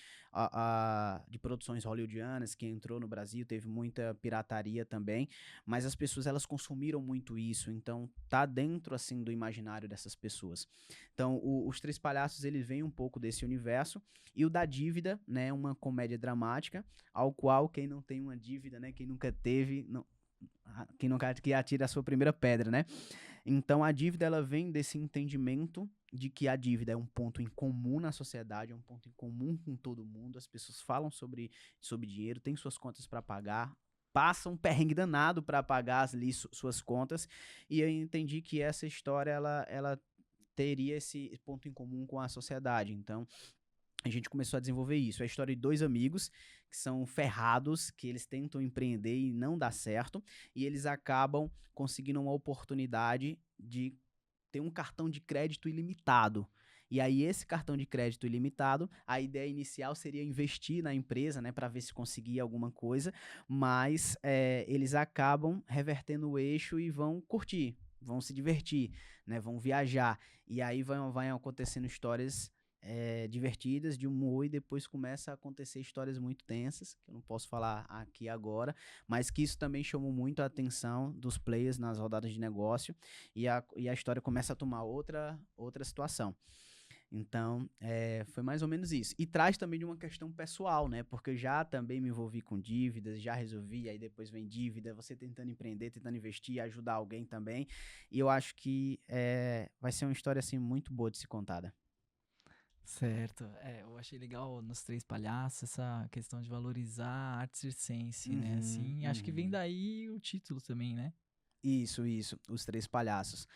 de produções hollywoodianas que entrou no Brasil, teve muita pirataria também, mas as pessoas elas consumiram muito isso, então tá dentro assim do imaginário dessas pessoas. Então Os Três Palhaços eles vêm um pouco desse universo, e o da Dívida, né, uma comédia dramática, ao qual quem não tem uma dívida, né, quem nunca teve, quem nunca que atira a sua primeira pedra, né? Então a dívida ela vem desse entendimento de que a dívida é um ponto em comum na sociedade, é um ponto em comum com todo mundo, as pessoas falam sobre dinheiro, têm suas contas para pagar, passam um perrengue danado para pagar ali suas contas, e eu entendi que essa história ela teria esse ponto em comum com a sociedade. Então a gente começou a desenvolver isso. É a história de 2 amigos que são ferrados, que eles tentam empreender e não dá certo, e eles acabam conseguindo uma oportunidade de ter um cartão de crédito ilimitado. E aí esse cartão de crédito ilimitado, a ideia inicial seria investir na empresa, né, para ver se conseguia alguma coisa, mas eles acabam revertendo o eixo e vão curtir, vão se divertir, né, vão viajar. E aí vai acontecendo histórias divertidas, de humor, e depois começa a acontecer histórias muito tensas, que eu não posso falar aqui agora, mas que isso também chamou muito a atenção dos players nas rodadas de negócio, e a história começa a tomar outra situação. Então, foi mais ou menos isso. E traz também de uma questão pessoal, né? Porque eu já também me envolvi com dívidas, já resolvi, aí depois vem dívida, você tentando empreender, tentando investir, ajudar alguém também. E eu acho que vai ser uma história, assim, muito boa de ser contada. Certo. Eu achei legal nos Três Palhaços essa questão de valorizar a arte circense, né? Assim, acho que vem daí o título também, né? Isso. Os Três Palhaços.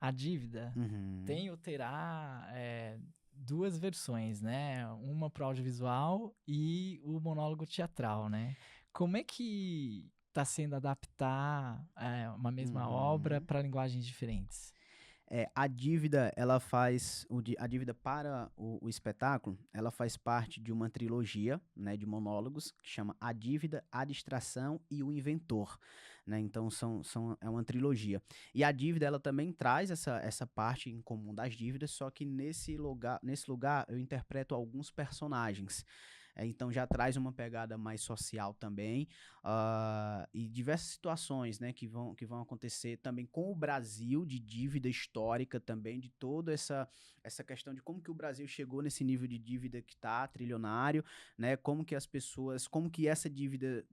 A Dívida tem ou terá 2 versões, né? Uma para audiovisual e o monólogo teatral, né? Como é que tá sendo adaptar uma mesma obra para linguagens diferentes? A dívida, ela faz, a dívida para o espetáculo, ela faz parte de uma trilogia, né, de monólogos, que chama A Dívida, A Distração e o Inventor, né, então é uma trilogia. E a dívida, ela também traz essa parte em comum das dívidas, só que nesse lugar eu interpreto alguns personagens. Então já traz uma pegada mais social também, e diversas situações, né, que vão acontecer também com o Brasil, de dívida histórica também, de toda essa questão de como que o Brasil chegou nesse nível de dívida que está trilionário, né, como que essa dívida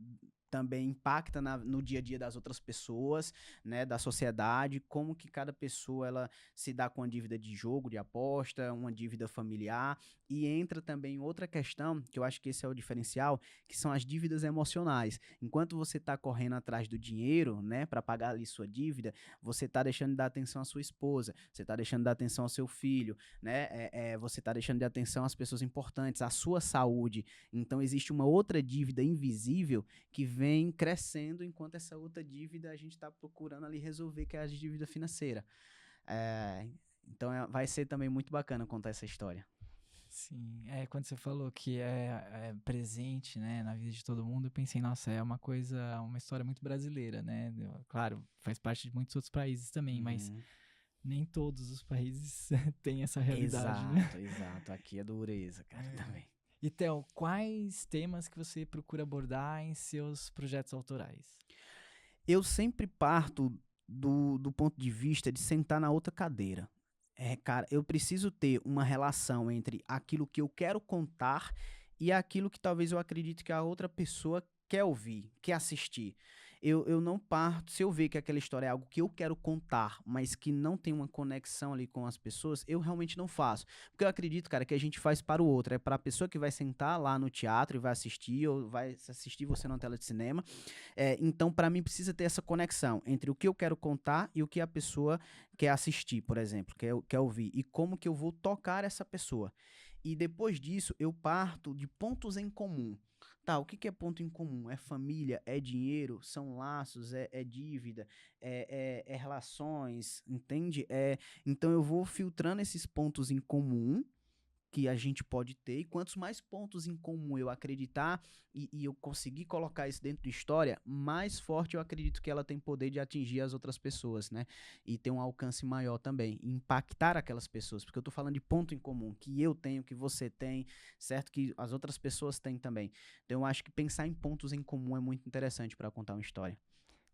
também impacta no dia a dia das outras pessoas, né, da sociedade, como que cada pessoa ela se dá com a dívida de jogo, de aposta, uma dívida familiar, e entra também outra questão, que eu acho que esse é o diferencial, que são as dívidas emocionais. Enquanto você está correndo atrás do dinheiro, né, para pagar ali sua dívida, você está deixando de dar atenção à sua esposa, você está deixando de dar atenção ao seu filho, né, você está deixando de dar atenção às pessoas importantes, à sua saúde. Então existe uma outra dívida invisível que vem crescendo, enquanto essa outra dívida a gente está procurando ali resolver, que é a dívida financeira. Então vai ser também muito bacana contar essa história. Sim, quando você falou que é presente, né, na vida de todo mundo, eu pensei, nossa, é uma história muito brasileira, né? Claro, faz parte de muitos outros países também, mas nem todos os países têm essa realidade, né? Exato. Aqui é dureza, cara, também. E, Theo, quais temas que você procura abordar em seus projetos autorais? Eu sempre parto do ponto de vista de sentar na outra cadeira. Cara, eu preciso ter uma relação entre aquilo que eu quero contar e aquilo que talvez eu acredite que a outra pessoa quer ouvir, quer assistir. Eu não parto, se eu ver que aquela história é algo que eu quero contar, mas que não tem uma conexão ali com as pessoas, eu realmente não faço. Porque eu acredito, cara, que a gente faz para o outro. É para a pessoa que vai sentar lá no teatro e vai assistir, ou vai assistir você na tela de cinema. Então, para mim, precisa ter essa conexão entre o que eu quero contar e o que a pessoa quer assistir, por exemplo, quer ouvir. E como que eu vou tocar essa pessoa. E depois disso, eu parto de pontos em comum. Tá, o que é ponto em comum? É família, é dinheiro, são laços, é dívida, é relações, entende? Então eu vou filtrando esses pontos em comum que a gente pode ter, e quantos mais pontos em comum eu acreditar e eu conseguir colocar isso dentro de história, mais forte eu acredito que ela tem poder de atingir as outras pessoas, né? E ter um alcance maior também, e impactar aquelas pessoas, porque eu tô falando de ponto em comum, que eu tenho, que você tem, certo? Que as outras pessoas têm também. Então eu acho que pensar em pontos em comum é muito interessante para contar uma história.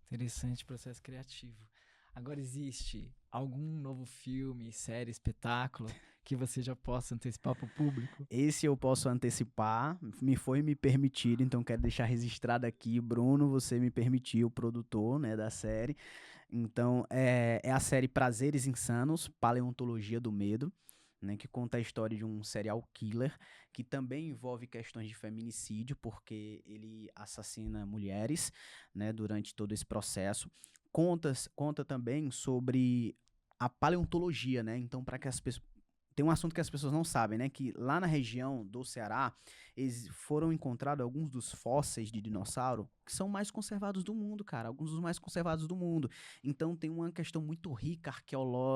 Interessante processo criativo. Agora, existe algum novo filme, série, espetáculo que você já possa antecipar para o público? Esse eu posso antecipar, me permitido, então quero deixar registrado aqui, Bruno, você me permitiu, o produtor, né, da série. Então, é a série Prazeres Insanos, Paleontologia do Medo, né, que conta a história de um serial killer, que também envolve questões de feminicídio, porque ele assassina mulheres, né, durante todo esse processo. Conta também sobre a paleontologia, né? Então, para que as pessoas... Tem um assunto que as pessoas não sabem, né? Que lá na região do Ceará, foram encontrados alguns dos fósseis de dinossauro que são mais conservados do mundo, cara. Alguns dos mais conservados do mundo. Então tem uma questão muito rica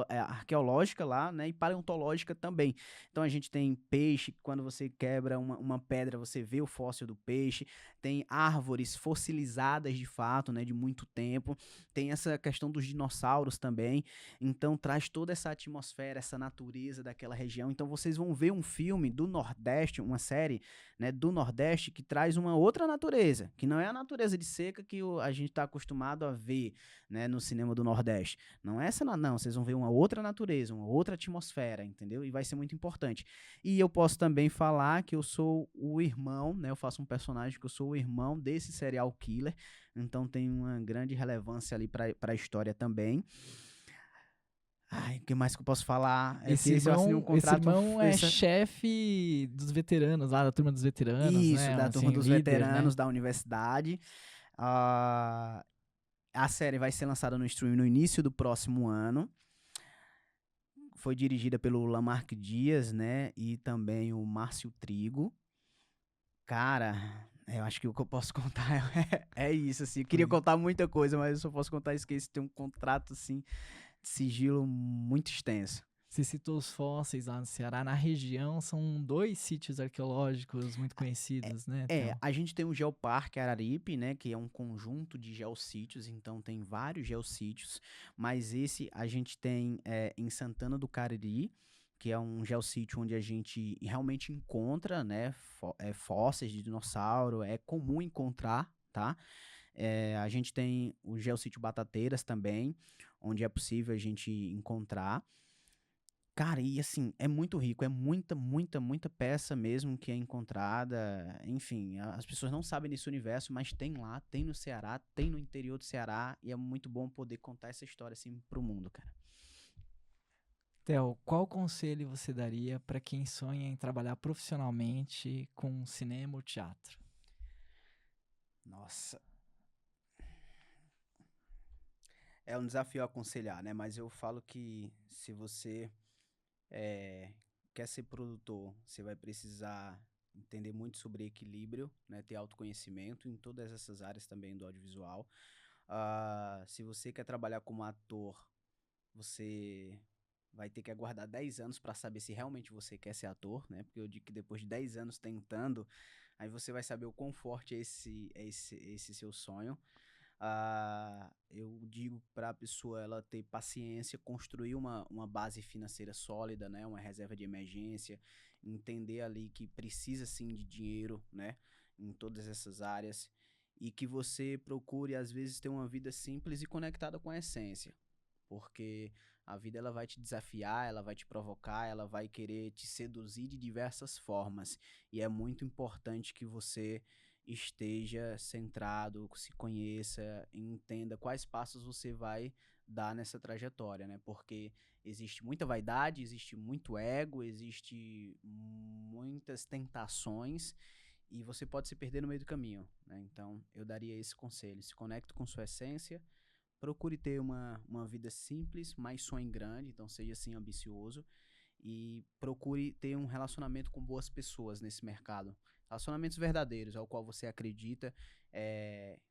arqueológica lá, né? E paleontológica também. Então a gente tem peixe, quando você quebra uma pedra, você vê o fóssil do peixe. Tem árvores fossilizadas de fato, né? De muito tempo. Tem essa questão dos dinossauros também. Então traz toda essa atmosfera, essa natureza daquela região. Então vocês vão ver um filme do Nordeste, uma série, né, do Nordeste, que traz uma outra natureza, que não é a natureza de seca que a gente está acostumado a ver, né, no cinema do Nordeste. Não é essa, não. Vocês vão ver uma outra natureza, uma outra atmosfera, entendeu? E vai ser muito importante. E eu posso também falar que eu sou o irmão, né? Eu faço um personagem que eu sou o irmão desse serial killer, então tem uma grande relevância ali para a história também. Ai, o que mais que eu posso falar? Esse irmão é chefe dos veteranos, lá da turma dos veteranos, isso, né? da turma dos líder, veteranos, né? da universidade. A série vai ser lançada no stream no início do próximo ano. Foi dirigida pelo Lamarck Dias, né? E também o Márcio Trigo. Cara, Eu acho que o que eu posso contar é isso, assim. Eu queria contar muita coisa, mas eu só posso contar isso, que esse tem um contrato, assim, de sigilo muito extenso. Você citou os fósseis lá no Ceará. Na região são 2 sítios arqueológicos muito conhecidos, né, Theo? A gente tem o Geoparque Araripe, né, que é um conjunto de geossítios, então tem vários geossítios, mas esse a gente tem em Santana do Cariri, que é um geossítio onde a gente realmente encontra, né, fósseis de dinossauro, é comum encontrar, tá? A gente tem o geossítio Batateiras também, onde é possível a gente encontrar. Cara, e assim, é muito rico, é muita, muita, muita peça mesmo que é encontrada. Enfim, as pessoas não sabem desse universo, mas tem lá, tem no Ceará, tem no interior do Ceará, e é muito bom poder contar essa história assim pro mundo, cara. Theo, qual conselho você daria para quem sonha em trabalhar profissionalmente com cinema ou teatro? Nossa. É um desafio aconselhar, né? Mas eu falo que se você quer ser produtor, você vai precisar entender muito sobre equilíbrio, né? Ter autoconhecimento em todas essas áreas também do audiovisual. Se você quer trabalhar como ator, você vai ter que aguardar 10 anos para saber se realmente você quer ser ator, né? Porque eu digo que depois de 10 anos tentando, aí você vai saber o quão forte é esse seu sonho. Eu digo para a pessoa ela ter paciência, construir uma base financeira sólida, né? Uma reserva de emergência, entender ali que precisa sim de dinheiro, né? Em todas essas áreas, e que você procure às vezes ter uma vida simples e conectada com a essência, porque a vida ela vai te desafiar, ela vai te provocar, ela vai querer te seduzir de diversas formas, e é muito importante que você esteja centrado, se conheça e entenda quais passos você vai dar nessa trajetória, né? Porque existe muita vaidade, existe muito ego, existe muitas tentações e você pode se perder no meio do caminho, né? Então, eu daria esse conselho: se conecte com sua essência, procure ter uma vida simples, mas sonhe grande, então seja assim ambicioso, e procure ter um relacionamento com boas pessoas nesse mercado. Relacionamentos verdadeiros, ao qual você acredita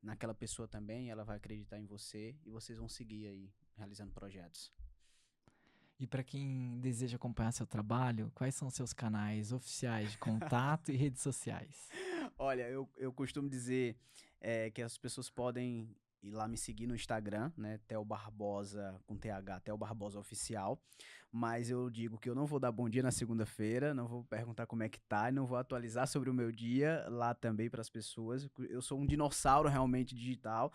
naquela pessoa também, ela vai acreditar em você e vocês vão seguir aí realizando projetos. E para quem deseja acompanhar seu trabalho, quais são seus canais oficiais de contato e redes sociais? Olha, eu costumo dizer que as pessoas podem ir lá me seguir no Instagram, né, Theo Barbosa, com TH, Theo Barbosa Oficial, mas eu digo que eu não vou dar bom dia na segunda-feira, não vou perguntar como é que tá, não vou atualizar sobre o meu dia lá também para as pessoas. Eu sou um dinossauro realmente digital,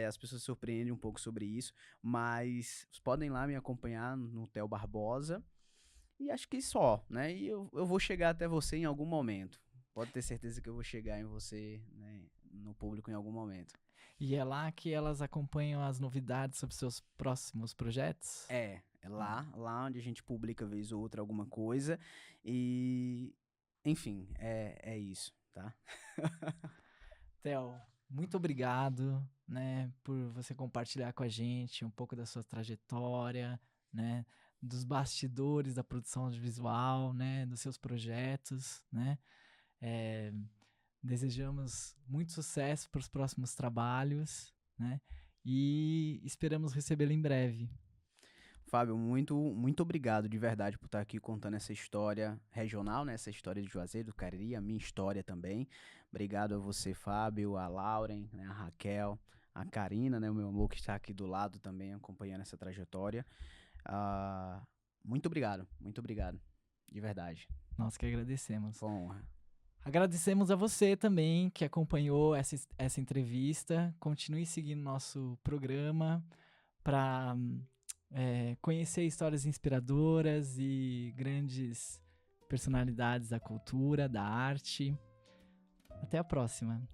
as pessoas se surpreendem um pouco sobre isso, mas podem lá me acompanhar no Theo Barbosa, e acho que só, né, e eu vou chegar até você em algum momento. Pode ter certeza que eu vou chegar em você, né, no público em algum momento. E é lá que elas acompanham as novidades sobre seus próximos projetos? É lá onde a gente publica vez ou outra alguma coisa e, enfim, é isso, tá? Theo, muito obrigado, né, por você compartilhar com a gente um pouco da sua trajetória, né, dos bastidores da produção audiovisual, né, dos seus projetos, né. Desejamos muito sucesso para os próximos trabalhos, né, e esperamos recebê-lo em breve. Fábio, muito, muito obrigado de verdade por estar aqui contando essa história regional, né? Essa história de Juazeiro do Cariri, a minha história também. Obrigado a você, Fábio, a Lauren, né? A Raquel, a Karina, né? O meu amor que está aqui do lado também acompanhando essa trajetória. Muito obrigado, de verdade. Nós que agradecemos. Foi uma honra. Agradecemos a você também que acompanhou essa entrevista. Continue seguindo nosso programa para conhecer histórias inspiradoras e grandes personalidades da cultura, da arte. Até a próxima.